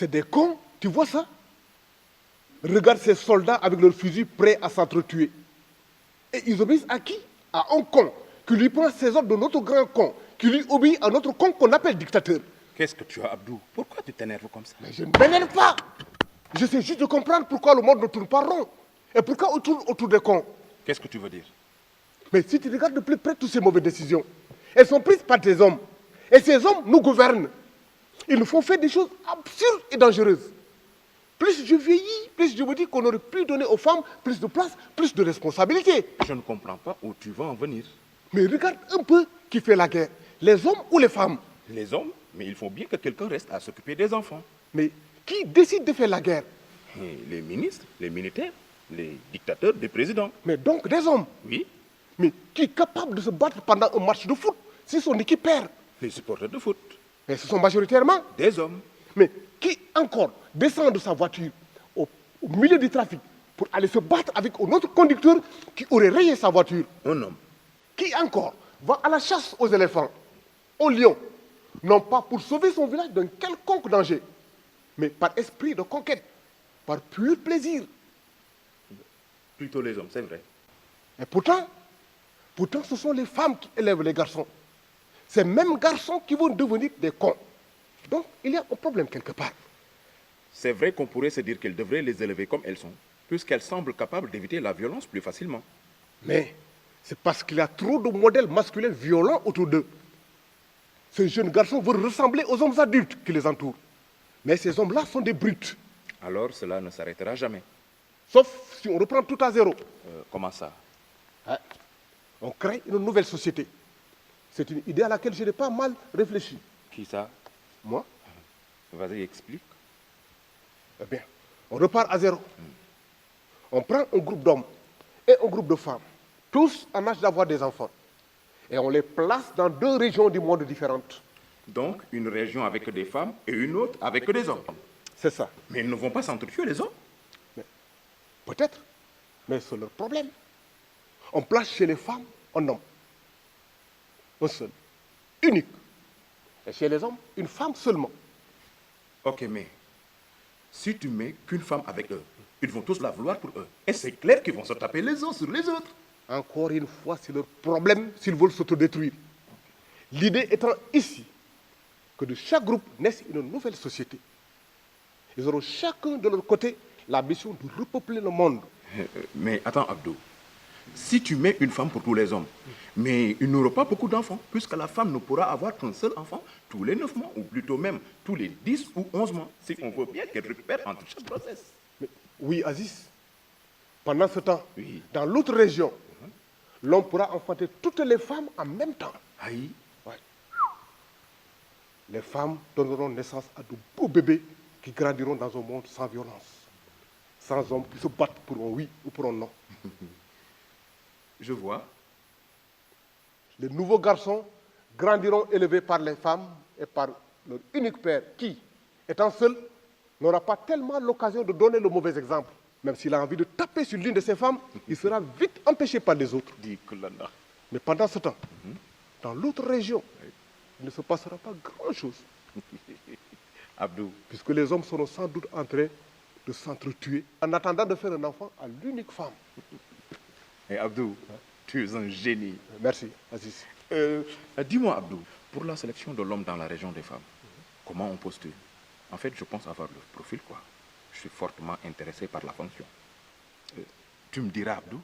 C'est des cons, tu vois ça? Regarde ces soldats avec leurs fusils prêts à s'entretuer. Et ils obéissent à qui? À un con, qui lui prend ses ordres de notre grand con, qui lui obéit à notre con qu'on appelle dictateur. Qu'est-ce que tu as, Abdou? Pourquoi tu t'énerves comme ça? Mais je ne m'énerve pas. J'essaie juste de comprendre pourquoi le monde ne tourne pas rond. Et pourquoi on tourne autour des cons. Qu'est-ce que tu veux dire? Mais si tu regardes de plus près toutes ces mauvaises décisions, elles sont prises par des hommes. Et ces hommes nous gouvernent. Ils nous font faire des choses absurdes et dangereuses. Plus je vieillis, plus je me dis qu'on aurait pu donner aux femmes plus de place, plus de responsabilités. Je ne comprends pas où tu vas en venir. Mais regarde un peu qui fait la guerre, les hommes ou les femmes. Les hommes, mais il faut bien que quelqu'un reste à s'occuper des enfants. Mais qui décide de faire la guerre? Et les ministres, les militaires, les dictateurs, les présidents. Mais donc des hommes. Oui, Mais qui est capable de se battre pendant un match de foot si son équipe perd? les supporters de foot. Mais ce sont majoritairement. Des hommes. Mais qui encore descend de sa voiture au milieu du trafic pour aller se battre avec un autre conducteur qui aurait rayé sa voiture? Un homme. Qui encore va à la chasse aux éléphants, aux lions, non pas pour sauver son village d'un quelconque danger, mais par esprit de conquête, par pur plaisir. Plutôt les hommes, c'est vrai. Et pourtant, ce sont les femmes qui élèvent les garçons. Ces mêmes garçons qui vont devenir des cons. Donc, il y a un problème quelque part. C'est vrai qu'on pourrait se dire qu'elles devraient les élever comme elles sont, puisqu'elles semblent capables d'éviter la violence plus facilement. Mais c'est parce qu'il y a trop de modèles masculins violents autour d'eux. Ces jeunes garçons veulent ressembler aux hommes adultes qui les entourent. Mais ces hommes-là sont des brutes. Alors cela ne s'arrêtera jamais. Sauf si on reprend tout à zéro. Comment ça? Hein? On crée une nouvelle société. C'est une idée à laquelle je n'ai pas mal réfléchi. Qui ça? Moi, Vas-y, explique. eh bien, on repart à zéro. On prend un groupe d'hommes et un groupe de femmes, tous en âge d'avoir des enfants. Et on les place dans deux régions du monde différentes. Donc, une région avec des femmes et une autre avec des hommes. C'est ça. Mais ils ne vont pas s'entretuer, les hommes. Peut-être, mais c'est leur problème. On place chez les femmes un homme. Un seul. Unique. Et chez les hommes, une femme seulement. Ok, mais si tu mets qu'une femme avec eux, ils vont tous la vouloir pour eux. Et c'est clair qu'ils vont se taper les uns sur les autres. Encore une fois, c'est leur problème s'ils veulent s'autodétruire. L'idée étant ici que de chaque groupe naisse une nouvelle société. Ils auront chacun de leur côté la mission de repeupler le monde. Mais attends, Abdou. Si tu mets une femme pour tous les hommes, mais il n'aura pas beaucoup d'enfants, puisque la femme ne pourra avoir qu'un seul enfant tous les 9 mois, ou plutôt même tous les 10 ou 11 mois, si on veut bien qu'elle récupère entre chaque grossesse. Mais, oui, Aziz, pendant ce temps, Oui. dans l'autre région, l'homme pourra enfanter toutes les femmes en même temps. Aïe. Ouais. Les femmes donneront naissance à de beaux bébés qui grandiront dans un monde sans violence, sans hommes qui se battent pour un oui ou pour un non. Je vois. Les nouveaux garçons grandiront élevés par les femmes et par leur unique père, qui, étant seul, n'aura pas tellement l'occasion de donner le mauvais exemple. Même s'il a envie de taper sur l'une de ces femmes, il sera vite empêché par les autres. Dis que là, là. Mais pendant ce temps, dans l'autre région, il ne se passera pas grand-chose. Abdou, Puisque les hommes seront sans doute en train de s'entretuer en attendant de faire un enfant à l'unique femme. et Abdou, tu es un génie. Merci, Aziz. Dis-moi, Abdou, pour la sélection de l'homme dans la région des femmes, comment on postule? En fait, je pense avoir le profil, quoi. Je suis fortement intéressé par la fonction. Tu me diras, Abdou,